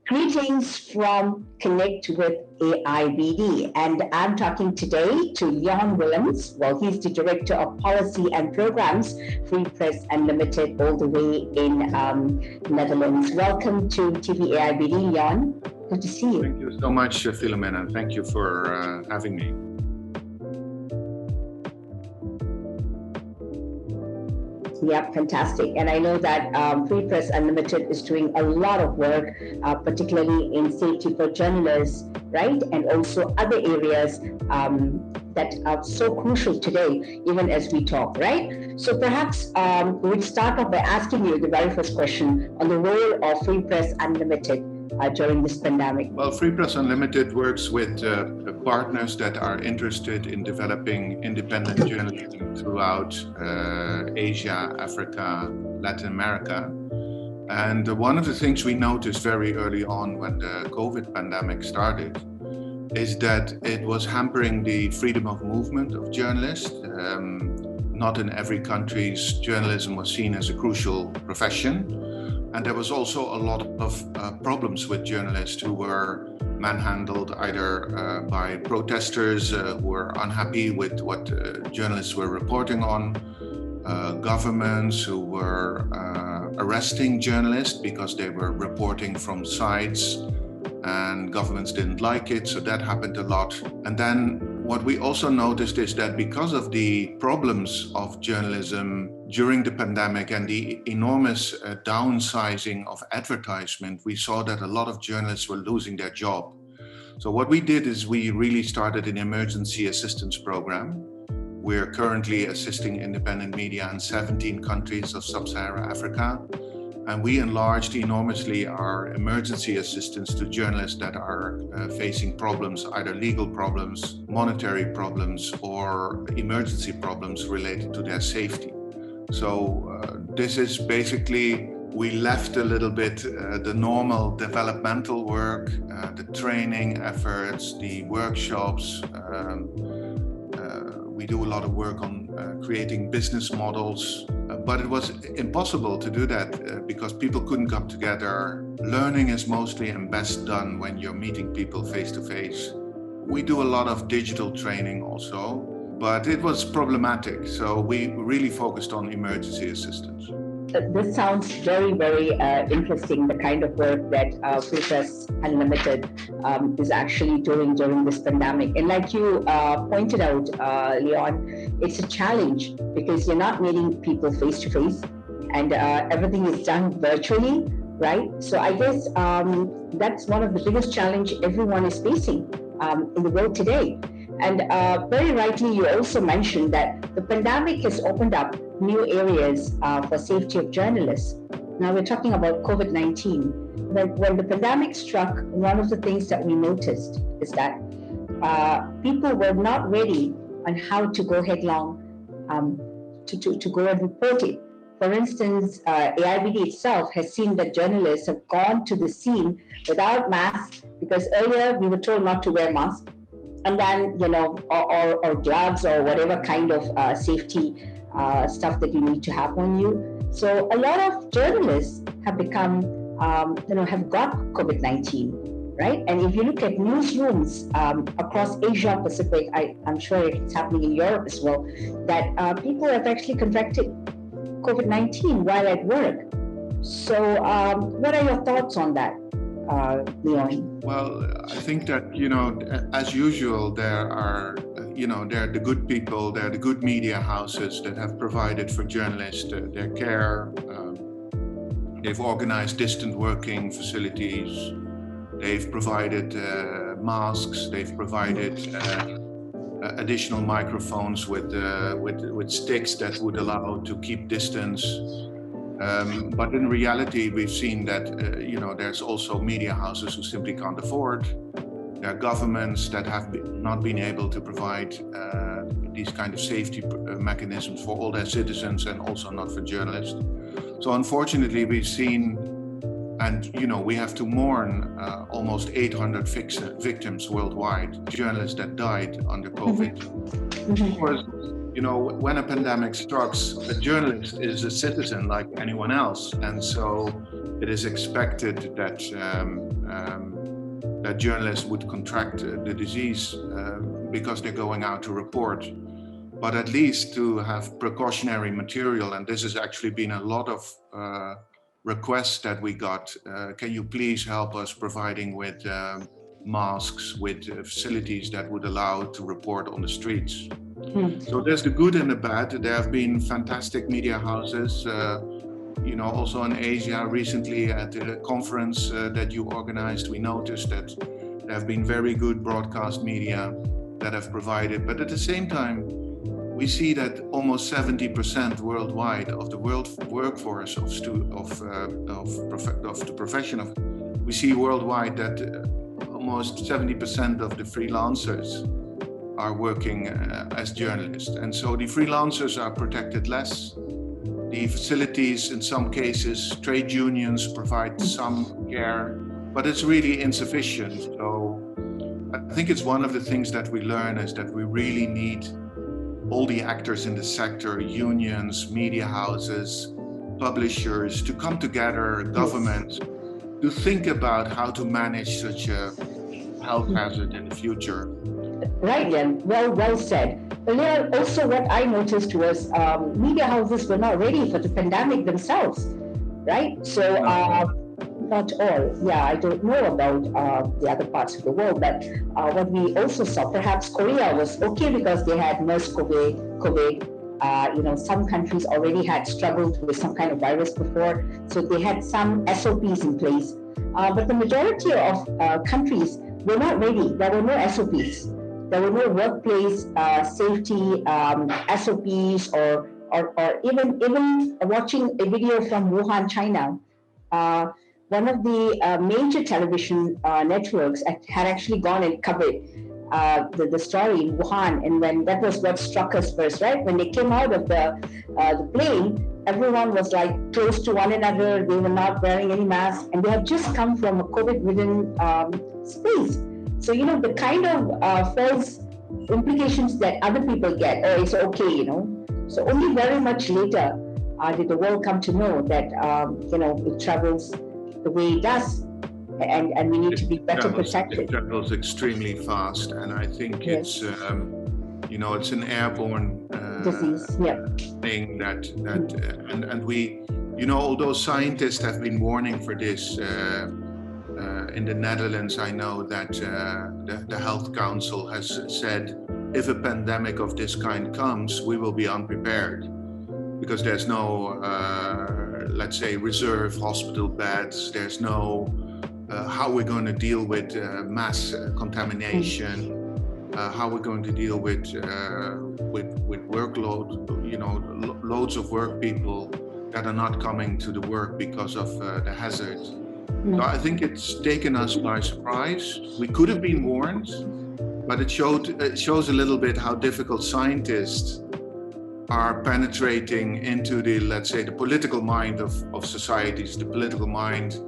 Greetings from Connect with AIBD, and I'm talking today to Leon Willems. Well, he's the Director of Policy and Programs, Free Press Unlimited, all the way in Netherlands. Welcome to TV AIBD, Leon. Good to see you. Thank you so much, Philomena. Thank you for having me. Yeah, fantastic. And I know that Free Press Unlimited is doing a lot of work, particularly in safety for journalists, right? And also other areas that are so crucial today, even as we talk, right? So perhaps we'd start off by asking you the very first question on the role of Free Press Unlimited during this pandemic. Well, Free Press Unlimited works with partners that are interested in developing independent journalism throughout Asia, Africa, Latin America. And one of the things we noticed very early on when the COVID pandemic started is that it was hampering the freedom of movement of journalists. Not in every country's journalism was seen as a crucial profession. And there was also a lot of problems with journalists who were manhandled either by protesters who were unhappy with what journalists were reporting on, governments who were arresting journalists because they were reporting from sites and governments didn't like it, so that happened a lot. And then what we also noticed is that because of the problems of journalism during the pandemic and the enormous downsizing of advertisement, we saw that a lot of journalists were losing their job. So what we did is we really started an emergency assistance program. We're currently assisting independent media in 17 countries of sub-Saharan Africa. And we enlarged enormously our emergency assistance to journalists that are facing problems, either legal problems, monetary problems, or emergency problems related to their safety. So this is basically, we left a little bit the normal developmental work, the training efforts, the workshops. We do a lot of work on creating business models, but it was impossible to do that because people couldn't come together. Learning is mostly and best done when you're meeting people face to face. We do a lot of digital training also, but it was problematic. So we really focused on emergency assistance. This sounds very, very interesting, the kind of work that Free Press Unlimited is actually doing during this pandemic. And like you pointed out, Leon, it's a challenge because you're not meeting people face to face and everything is done virtually, right? So I guess that's one of the biggest challenge everyone is facing in the world today. And very rightly, you also mentioned that the pandemic has opened up new areas for safety of journalists. Now we're talking about COVID-19. But when the pandemic struck, one of the things that we noticed is that people were not ready on how to go headlong to go and report it. For instance, AIBD itself has seen that journalists have gone to the scene without masks because earlier we were told not to wear masks. And then, or gloves or whatever kind of safety stuff that you need to have on you. So a lot of journalists have become, have got COVID-19, right? And if you look at newsrooms across Asia Pacific, I'm sure it's happening in Europe as well, that people have actually contracted COVID-19 while at work. So what are your thoughts on that? Leon? Well, I think that, as usual, there are the good people, there are the good media houses that have provided for journalists their care. They've organized distant working facilities. They've provided masks. They've provided additional microphones with sticks that would allow to keep distance. But in reality, we've seen that there's also media houses who simply can't afford. There are governments that have not been able to provide these kind of safety mechanisms for all their citizens and also not for journalists. So unfortunately, we've seen, and we have to mourn almost 800 victims worldwide, journalists that died under COVID. Of course, when a pandemic strikes, a journalist is a citizen like anyone else. And so it is expected that that journalists would contract the disease because they're going out to report, but at least to have precautionary material. And this has actually been a lot of requests that we got. Can you please help us providing with masks, with facilities that would allow to report on the streets? So there's the good and the bad. There have been fantastic media houses, also in Asia. Recently at the conference that you organized, we noticed that there have been very good broadcast media that have provided. But at the same time, we see that almost 70% worldwide of the world workforce of the profession of, we see worldwide that almost 70% of the freelancers are working as journalists. And so the freelancers are protected less. The facilities, in some cases, trade unions provide some care, but it's really insufficient. So I think it's one of the things that we learn is that we really need all the actors in the sector, unions, media houses, publishers, to come together, government, to think about how to manage such a health hazard in the future. Right, Leon. Well said. But Leon, also what I noticed was media houses were not ready for the pandemic themselves, right? So not all. Yeah, I don't know about the other parts of the world, but what we also saw, perhaps Korea was okay because they had MERS-CoV. Some countries already had struggled with some kind of virus before, so they had some SOPs in place. But the majority of countries were not ready. There were no SOPs. There were no workplace safety SOPs, or even watching a video from Wuhan, China. One of the major television networks had actually gone and covered the story in Wuhan, and when that was what struck us first, right? When they came out of the plane, everyone was like close to one another. They were not wearing any masks, and they had just come from a COVID-ridden space. So the kind of false implications that other people get, it's okay, So only very much later did the world come to know that it travels the way it does, and we need to be better protected. It travels extremely fast, and I think it's it's an airborne disease. Thing that and we, although scientists have been warning for this. In the Netherlands, I know that the Health Council has said if a pandemic of this kind comes, we will be unprepared because there's no, let's say, reserve hospital beds. There's no how we're going to deal with mass contamination, how we're going to deal with workload, loads of work people that are not coming to the work because of the hazard. So I think it's taken us by surprise. We could have been warned, but it shows a little bit how difficult scientists are penetrating into the, let's say, the political mind of societies, the political mind,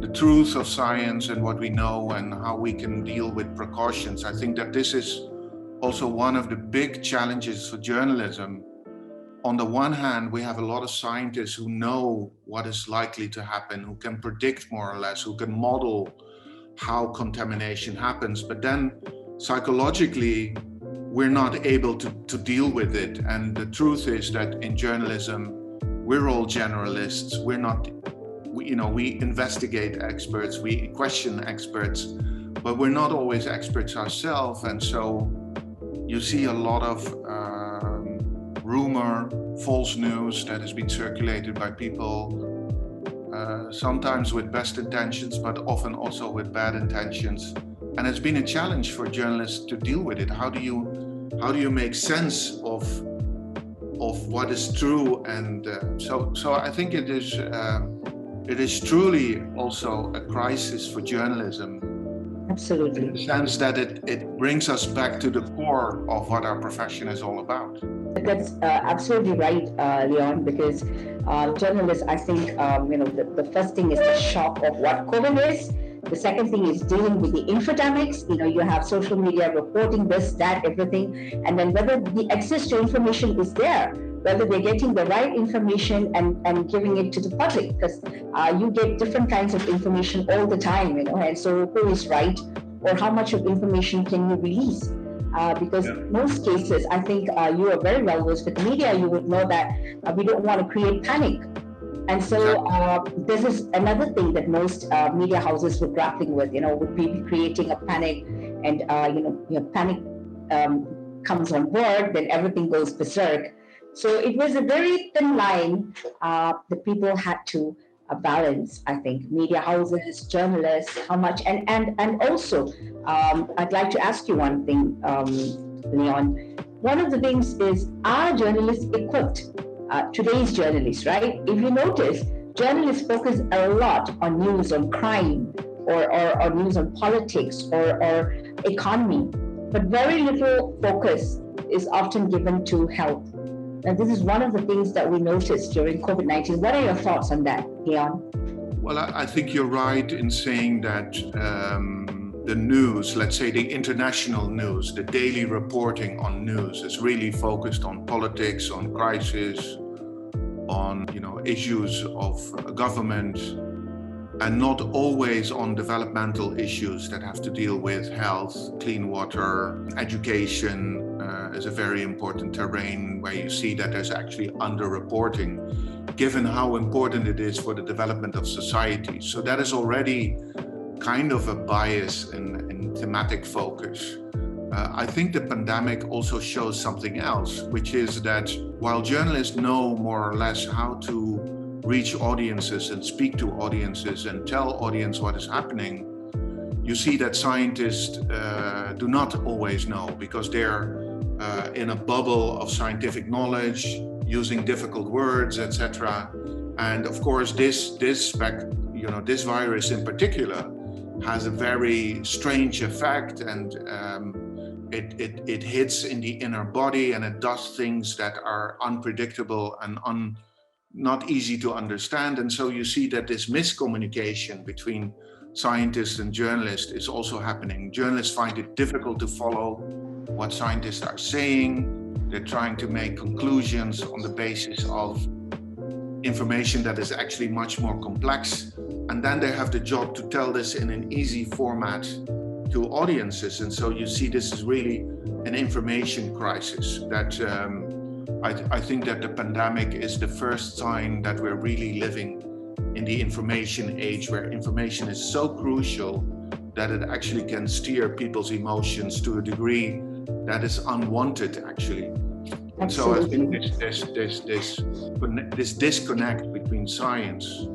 the truth of science and what we know and how we can deal with precautions. I think that this is also one of the big challenges for journalism. On the one hand, we have a lot of scientists who know what is likely to happen, who can predict more or less, who can model how contamination happens. But then psychologically, we're not able to deal with it. And the truth is that in journalism, we're all generalists. We investigate experts, we question experts, but we're not always experts ourselves. And so you see a lot of rumor, false news that has been circulated by people, sometimes with best intentions, but often also with bad intentions. And it's been a challenge for journalists to deal with it. How do you make sense of what is true? And so I think it is truly also a crisis for journalism. Absolutely. In the sense that it brings us back to the core of what our profession is all about. That's absolutely right, Leon, because journalists, I think, the first thing is the shock of what COVID is. The second thing is dealing with the infodemics. You have social media reporting this, that, everything, and then whether the access to information is there, whether they're getting the right information and giving it to the public, because you get different kinds of information all the time, and so who is right, or how much of information can you release? Because most cases, I think you are very well versed with media, you would know that we don't want to create panic. And so this is another thing that most media houses were grappling with, would be creating a panic, and panic comes on board, then everything goes berserk. So it was a very thin line that people had to balance, I think, media houses, journalists, how much, and also, I'd like to ask you one thing, Leon. One of the things is, are journalists equipped? Today's journalists, right? If you notice, journalists focus a lot on news on crime, or news on politics, or economy, but very little focus is often given to health. And this is one of the things that we noticed during COVID-19. What are your thoughts on that, Leon? Well, I think you're right in saying that the news, let's say the international news, the daily reporting on news is really focused on politics, on crisis, on issues of government, and not always on developmental issues that have to deal with health, clean water, education. Is a very important terrain where you see that there's actually underreporting, given how important it is for the development of society. So that is already kind of a bias in thematic focus. I think the pandemic also shows something else, which is that while journalists know more or less how to reach audiences and speak to audiences and tell audience what is happening, you see that scientists do not always know, because they're in a bubble of scientific knowledge, using difficult words, etc. And of course, this virus in particular has a very strange effect, and it hits in the inner body, and it does things that are unpredictable and not easy to understand. And so you see that this miscommunication between scientists and journalists is also happening. Journalists find it difficult to follow what scientists are saying. They're trying to make conclusions on the basis of information that is actually much more complex. And then they have the job to tell this in an easy format to audiences. And so you see this is really an information crisis that I think that the pandemic is the first sign that we're really living in the information age, where information is so crucial that it actually can steer people's emotions to a degree that is unwanted, actually. And so I think this disconnect between science,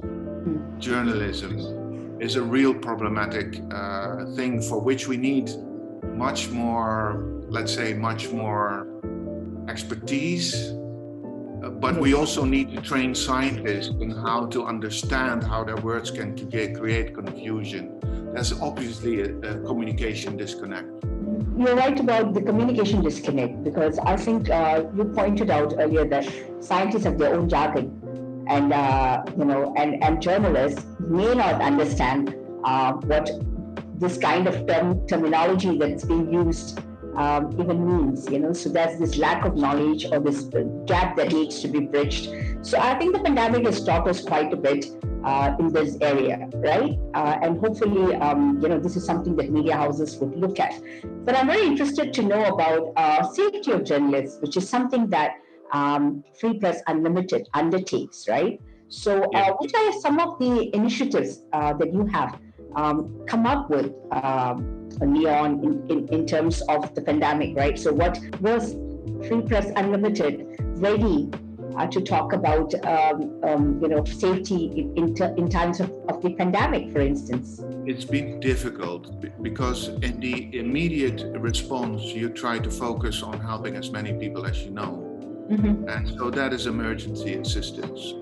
journalism, is a real problematic thing, for which we need much more, let's say, much more expertise. But we also need to train scientists in how to understand how their words can create confusion. There's obviously a communication disconnect. You're right about the communication disconnect, because I think you pointed out earlier that scientists have their own jargon, and and journalists may not understand what this kind of terminology that's being used even means. So there's this lack of knowledge, or this gap that needs to be bridged. So I think the pandemic has taught us quite a bit in this area, right? And hopefully, this is something that media houses would look at. But I'm very interested to know about safety of journalists, which is something that Free Press Unlimited undertakes, right? So what are some of the initiatives that you have come up with, Leon, in terms of the pandemic, right? So what was Free Press Unlimited ready to talk about, safety in times of the pandemic, for instance? It's been difficult because in the immediate response, you try to focus on helping as many people as you know. Mm-hmm. And so that is emergency assistance.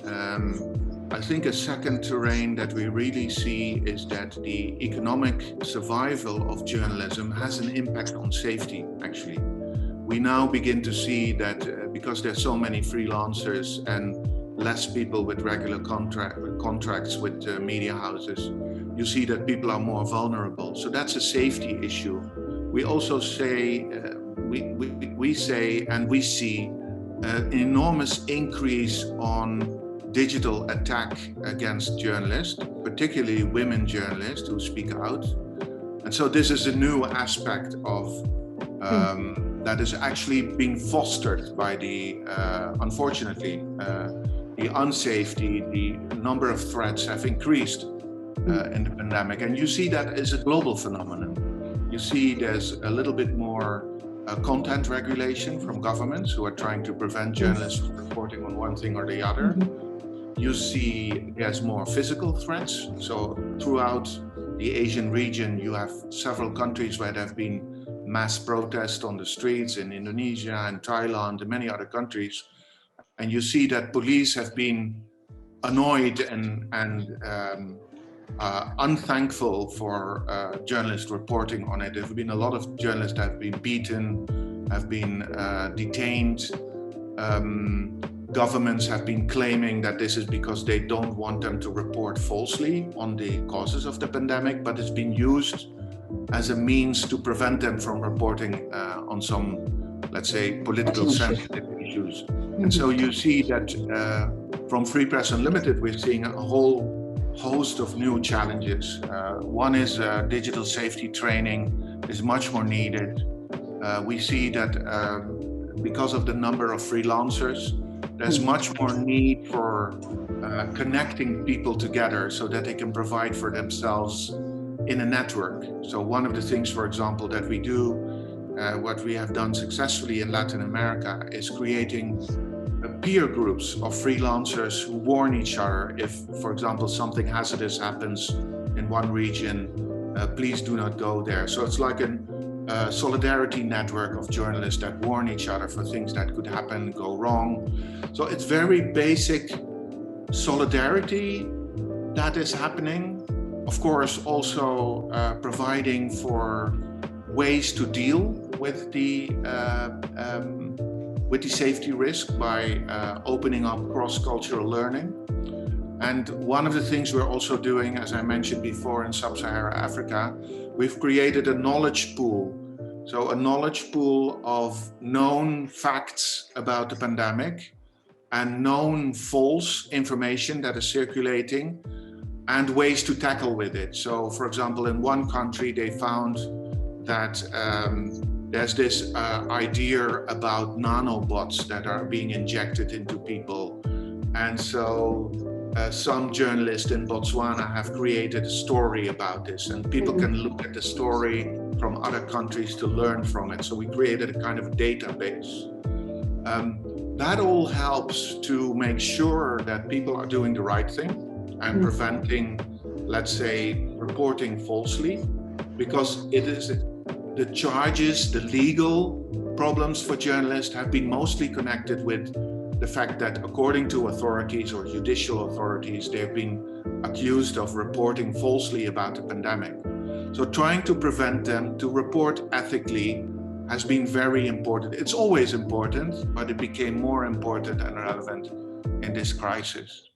I think a second terrain that we really see is that the economic survival of journalism has an impact on safety, actually. We now begin to see that because there's so many freelancers and less people with regular contracts with media houses, you see that people are more vulnerable. So that's a safety issue. We also say, we say and we see an enormous increase on digital attack against journalists, particularly women journalists who speak out. And so this is a new aspect of that is actually being fostered by the, unfortunately, the unsafety, the number of threats have increased in the pandemic. And you see that as a global phenomenon. You see there's a little bit more content regulation from governments who are trying to prevent journalists from reporting on one thing or the other. You see there's more physical threats. So throughout the Asian region, you have several countries where there have been mass protests on the streets in Indonesia and Thailand and many other countries. And you see that police have been annoyed and unthankful for journalists reporting on it. There have been a lot of journalists that have been beaten, have been detained. Governments have been claiming that this is because they don't want them to report falsely on the causes of the pandemic, but it's been used as a means to prevent them from reporting on some, let's say, political sensitive issues. And so you see that from Free Press Unlimited, we're seeing a whole host of new challenges. One is digital safety training is much more needed. We see that because of the number of freelancers, there's much more need for connecting people together so that they can provide for themselves in a network. So one of the things, for example, that we do, what we have done successfully in Latin America, is creating peer groups of freelancers who warn each other if, for example, something hazardous happens in one region, please do not go there. So it's like a solidarity network of journalists that warn each other for things that could happen, go wrong. So it's very basic solidarity that is happening. Of course, also providing for ways to deal with the safety risk by opening up cross-cultural learning. And one of the things we're also doing, as I mentioned before, in Sub-Saharan Africa, we've created a knowledge pool. So a knowledge pool of known facts about the pandemic and known false information that is circulating and ways to tackle with it. So, for example, in one country, they found that there's this idea about nanobots that are being injected into people. And so some journalists in Botswana have created a story about this, and people can look at the story from other countries to learn from it. So we created a kind of database. That all helps to make sure that people are doing the right thing and preventing, let's say, reporting falsely, because it is the charges, the legal problems for journalists have been mostly connected with the fact that, according to authorities or judicial authorities, they've been accused of reporting falsely about the pandemic. So trying to prevent them to report ethically has been very important. It's always important, but it became more important and relevant in this crisis.